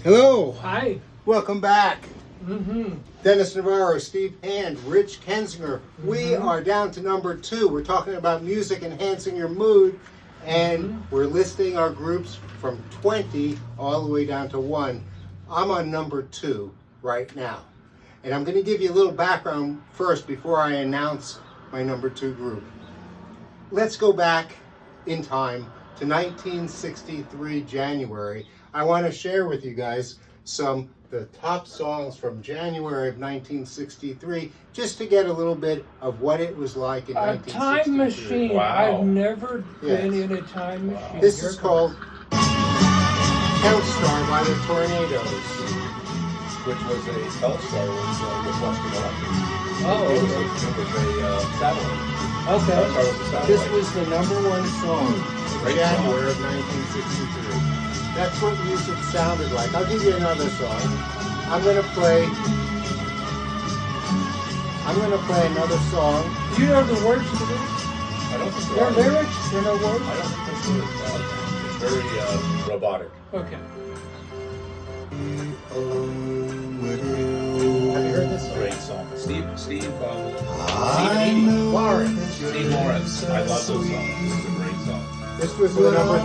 Hello. Hi. Welcome back. Mm-hmm. Denis Navarro, Steve Hand, Rich Kensinger. We are down to number 2. We're talking about music enhancing your mood, and we're listing our groups from 20 all the way down to 1. I'm on number 2 right now. And I'm going to give you a little background first before I announce my number 2 group. Let's go back in time to 1963 January. I want to share with you guys the top songs from January of 1963, just to get a little bit of what it was like in 1963. A time machine. Wow. I've never been in a time machine. This is called Count Star by the Tornadoes. Which was a Telstar with Western Electric. Oh, It was okay. a satellite. Okay. Telstar was a satellite. This was the number 1 song in Great January song. of 1963. That's what music sounded like. I'll give you another song. I'm gonna play another song. Do you know the words to this? I don't think There are there are. lyrics? There are no words? I don't think there's lyrics. It's very robotic. Okay. Have you heard this song? Great song. Steve Lawrence. I love those songs. This is a great song. This was the number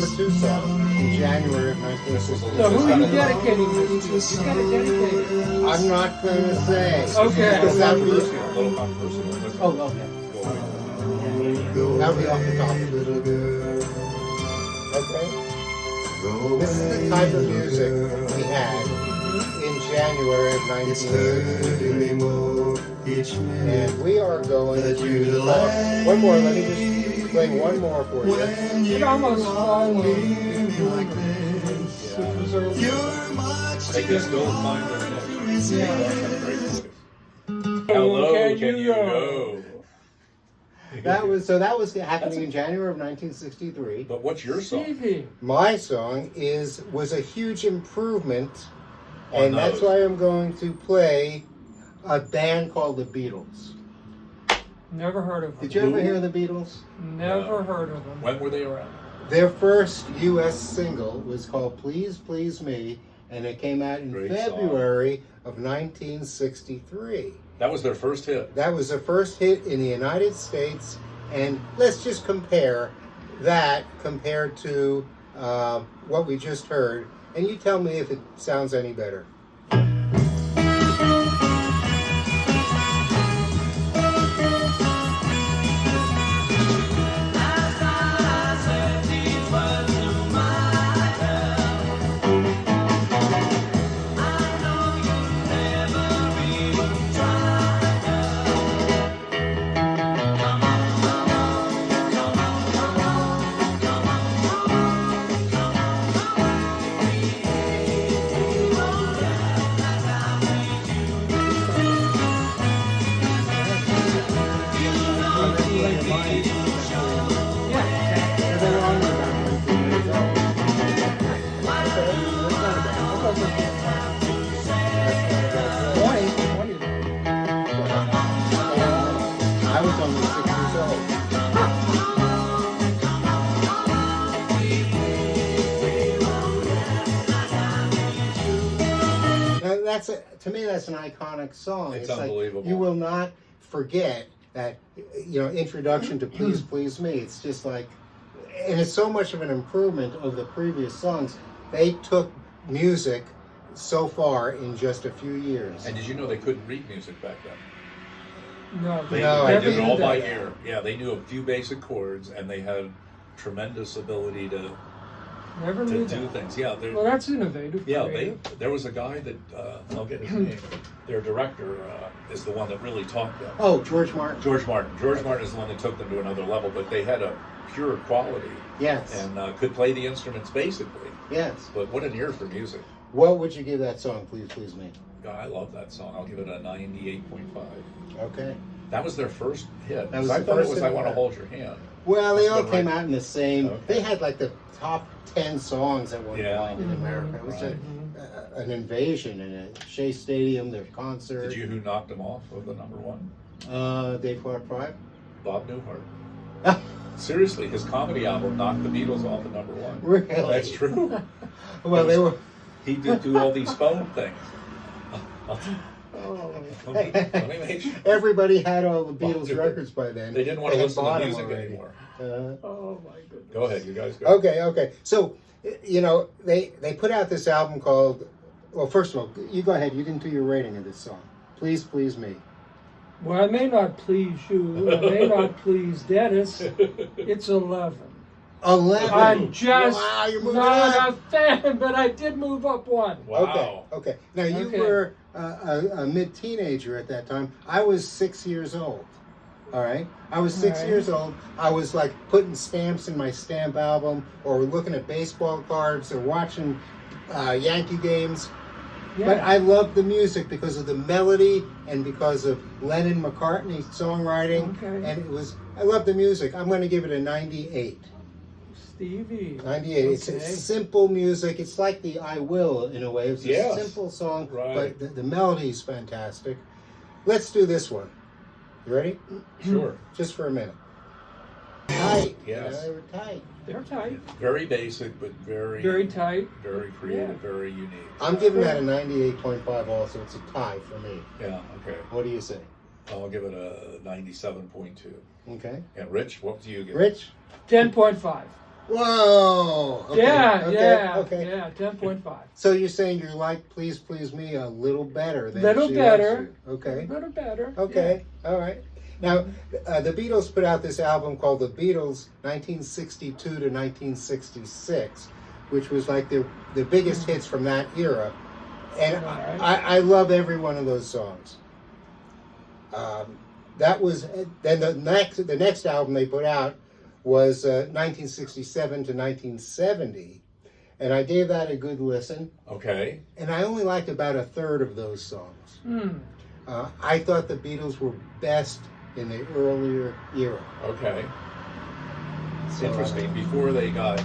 2 song in January of 1963. So who are you dedicating this to? You gotta dedicate it. I'm not gonna say. Okay. Because that would be, A little controversial. oh, okay. That would be off the top of it. Okay. This is the type of music we had in January of 1963. And we are going to play one more. Let me just play one more for you. It almost followed. I can still find their next. Yeah. Hello, Can can you you go? go? That was happening in January of 1963. But what's your song? Stevie. My song was a huge improvement, On and that's those. why I'm going to play a band called the Beatles. Never heard of them. Did you ever hear the Beatles? Never heard of them. When were they around? Their first U.S. single was called Please Please Me, and it came out in Great song. February of 1963. That was their first hit. That was the first hit in the United States, and let's just compare that compared to what we just heard, and you tell me if it sounds any better. I was only 6 years old. Now to me, that's an iconic song. It's like unbelievable. you will not forget that, introduction to Please Please Me. It's just like, and it's so much of an improvement of the previous songs. They took music so far in just a few years. And did you know they couldn't read music back then? No, They, No, they I did it didn't all know by that. ear. Yeah, they knew a few basic chords, and they had tremendous ability to never knew do that. things. Yeah, Well, that's innovative. there was a guy that I'll get his name. Their director is the one that really taught them. Oh, George Martin. George Martin. George Martin is the one that took them to another level, but they had a pure quality Yes. and could play the instruments basically. Yes. But what an ear for music. What would you give that song, Please Please Me? God, I love that song. I'll give it a 98.5. Okay. That was their first hit. That was I the thought first it was hit. I Want to Hold Your Hand. Well, they all Right. came out in the same. Okay. They had like the top 10 songs at one Yeah. point in America. It was Right. an invasion in a Shea Stadium, their concert. Did you who knocked them off of the number one? Dave Clark Pride. Bob Newhart. Seriously, his comedy album knocked the Beatles off at number one. Really? That's true. Well, they were. he did do all these phone things. Oh, Let me make sure. Everybody had all the Beatles Well, records by then. They didn't want to had listen bought to 'em music already. anymore. oh my goodness. Go ahead, you guys go. Okay. So, you know, they put out this album called. Well, first of all, you go ahead. You can do your rating of this song. Please, please me. Well, I may not please you. I may not please Dennis. It's 11. 11. I'm just Wow, you're moving not up. a fan, but I did move up one. Wow. Okay. Now you Okay. were a mid-teenager at that time. I was 6 years old. All right. I was 6 All right. years old. I was like putting stamps in my stamp album, or looking at baseball cards, or watching Yankee games. Yeah. But I loved the music because of the melody and because of Lennon McCartney's songwriting. Okay. And I love the music. I'm going to give it a 98. Stevie. 98. It's Okay. simple music. It's like the I Will in a way. It's a Yes. simple song, Right. but the melody is fantastic. Let's do this one. You ready? Sure. Just for a minute. Tight. Yes. They were tight. They're tight. Very basic, but very, Very tight. very creative, Yeah. very unique. I'm giving that a 98.5 also. It's a tie for me. Yeah. Okay. What do you say? I'll give it a 97.2. Okay. And Rich, what do you give? Rich? 10.5. Whoa. Okay. Yeah, okay. yeah, Okay. yeah, 10.5. So you're saying you like Please Please Me a little better than Little She better. Loves You. Okay. A little better. Okay, all right. Now, the Beatles put out this album called The Beatles 1962 to 1966, which was like the biggest hits from that era. And All right. I love every one of those songs. That was, then the next album they put out was 1967 to 1970. And I gave that a good listen. Okay. And I only liked about a third of those songs. Hmm. I thought the Beatles were best in the earlier era. Okay. So, Interesting. Before they got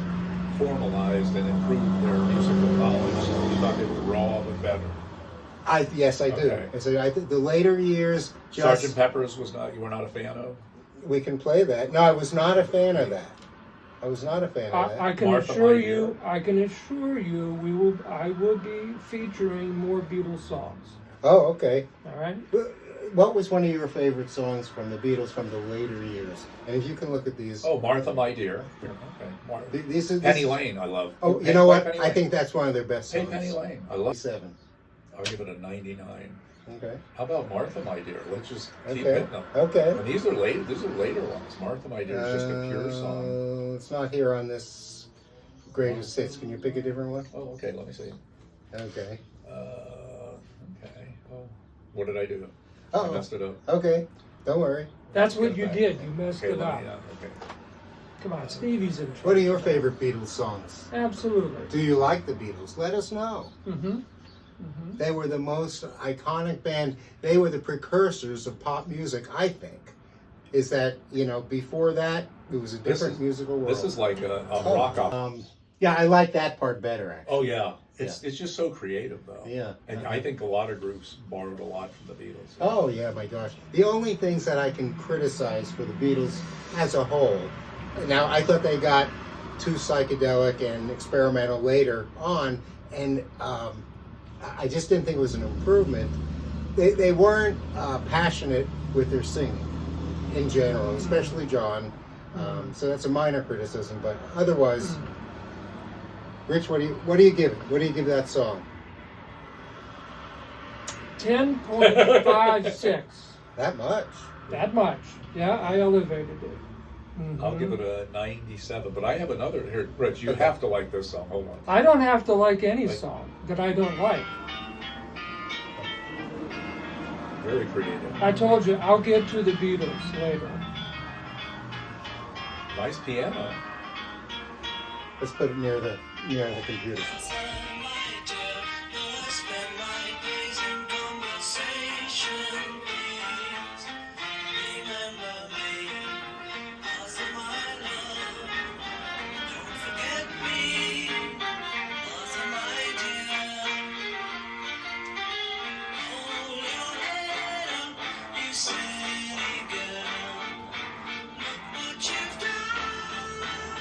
formalized and improved their musical knowledge, you thought they were raw but better. Yes, I do. Okay. I said I think the later years. Just, Sgt. Pepper's you were not a fan of? We can play that. No, I was not a fan of that. I was not a fan of that. I can Martha, assure my you. dear. I can assure you. I will be featuring more Beatles songs. Oh, okay. All right. What was one of your favorite songs from the Beatles from the later years? And if you can look at these. Oh, Martha, my dear. Here, okay. Martha. This is Penny Lane, I love. Oh, you Hey, know like what? Penny I Lane. think that's one of their best Hey, songs. Penny Lane. I love. 7. I'll give it a 99. Okay. How about Martha, my dear? Let's just keep Okay. hitting them. Okay. And these are later. These are later ones. Martha, my dear is just a pure song. It's not here on this greatest hits. Can you pick a different one? Oh, okay. Let me see. Okay. Okay. Oh, what did I do? I Uh-oh. messed it up. Okay. Don't worry. That's what Get you back. did. You messed Okay, it let up. me, okay. Come on, Stevie's in What are trouble. your favorite Beatles songs? Absolutely. Do you like the Beatles? Let us know. Mm-hmm. They were the most iconic band. They were the precursors of pop music, I think. Is that, before that, it was a This different is- musical world. This is like a rock opera. Yeah, I like that part better, actually. Oh yeah, it's just so creative though. Yeah. And I think a lot of groups borrowed a lot from the Beatles. Oh, yeah, my gosh. The only things that I can criticize for the Beatles as a whole, now, I thought they got too psychedelic and experimental later on, and I just didn't think it was an improvement. They weren't passionate with their singing in general, especially John. So that's a minor criticism, but otherwise, Rich, what do you give it? What do you give that song? 10.56. That much? That much. Yeah, I elevated it. I'll give it a 97. But I have another here, Rich. You have to like this song. Hold on. I don't have to like any song that I don't like. Very creative. I told you, I'll get to the Beatles later. Nice piano. Let's put it near the computer.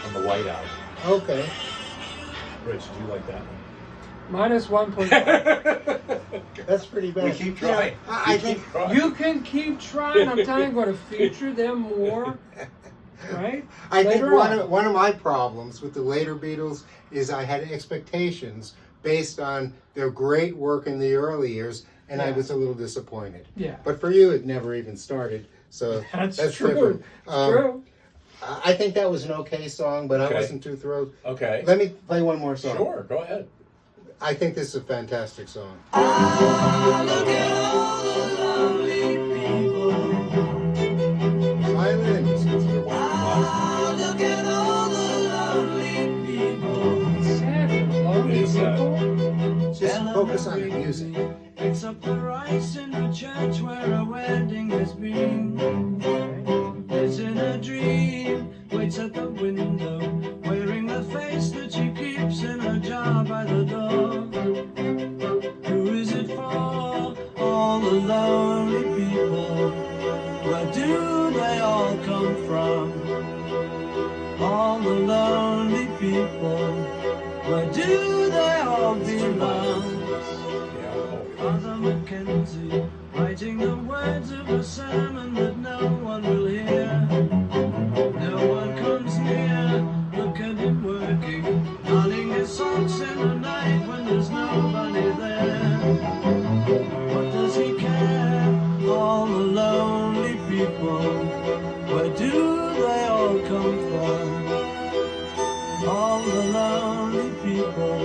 On the White Album. Okay. Rich, do you like that one? Minus 1.5. That's pretty bad. We keep trying. I think You can keep trying. I'm telling you, I'm going to feature them more. Right? I think Later on. one of my problems with the later Beatles is I had expectations based on their great work in the early years, and I Yeah. was a little disappointed. Yeah. But for you, it never even started, so That's true. different. It's true. I think that was an okay song, but Okay. I wasn't too thrilled. Okay. Let me play one more song. Sure, go ahead. I think this is a fantastic song. Silence. Sad and lonely It's sad. people. Just focus on the music. Picks up the rice in the church where a wedding has been. Lives in a dream, waits at the window, wearing the face that she keeps in a jar by the door. Who is it for? All the lonely people. Where do they all come from? All the lonely people. Where do they all belong? Father Mackenzie, writing the words of a sermon that no one will hear. No one comes near, look at him working, darning his socks in the night when there's nobody there. What does he care? All the lonely people, where do they all come from? All the lonely people,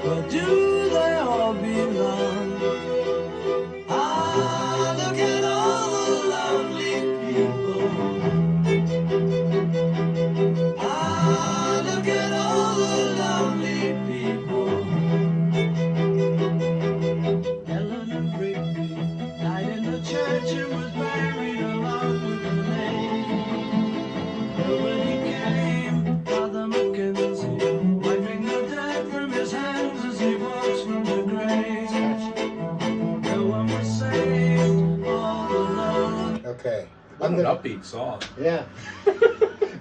where do they all belong? Ah, look at all the lonely people. Ah, look at all the lonely people. Eleanor Rigby died in the church and was buried along with the name. Nobody came, Father Mackenzie, wiping the dirt from his hands as he walks from the grave. No one was saved, all alone. Okay. What an upbeat song. Yeah.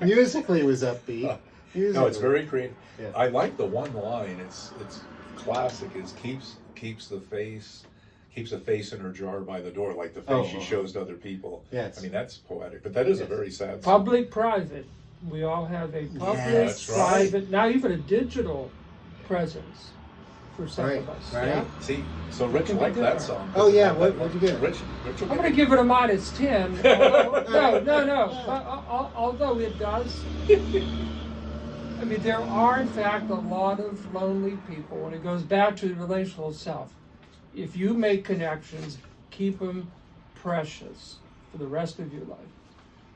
Musically, it was upbeat. No, it's Musically. very creative. Yeah. I like the one line. It's classic. Is keeps the face in her jar by the door, like the face she shows to other people. Yes. I mean, that's poetic, but that is a very sad song. Public, private. We all have a public, That's right. private, now even a digital presence for some Right, of us. right. Yeah? See, so Rich Can be liked that different. song. Oh, yeah, what'd you give it? Rich will I'm give going to give it a minus 10. No. Although it does. I mean, there are, in fact, a lot of lonely people when it goes back to the relational self. If you make connections, keep them precious for the rest of your life.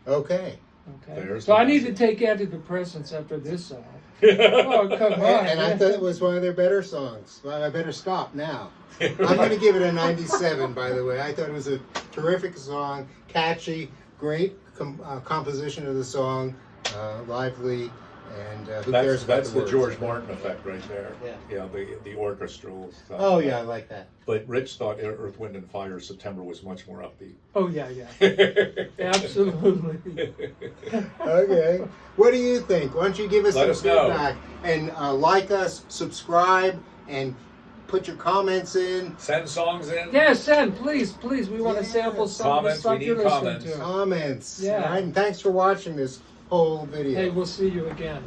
Okay. Okay. There's So the I need to message. take antidepressants after this song. Oh, come on. And I thought it was one of their better songs. Well, I better stop now. I'm going to give it a 97, by the way. I thought it was a terrific song, catchy, great composition of the song, lively, and who cares about That's the the words? George Martin effect right there. Yeah. The orchestral stuff. Oh, yeah, I like that. But Rich thought Earth, Wind, and Fire September was much more upbeat. Oh, yeah. Absolutely. Okay. What do you think? Why don't you give us Let some us know. feedback and like us, subscribe, and put your comments in. Send songs in. Yes, send, please. We want to Yes. sample some of the Comments, stuff we you're need listening comments. to. Comments. Yeah. All right, and thanks for watching this whole video. Hey, we'll see you again.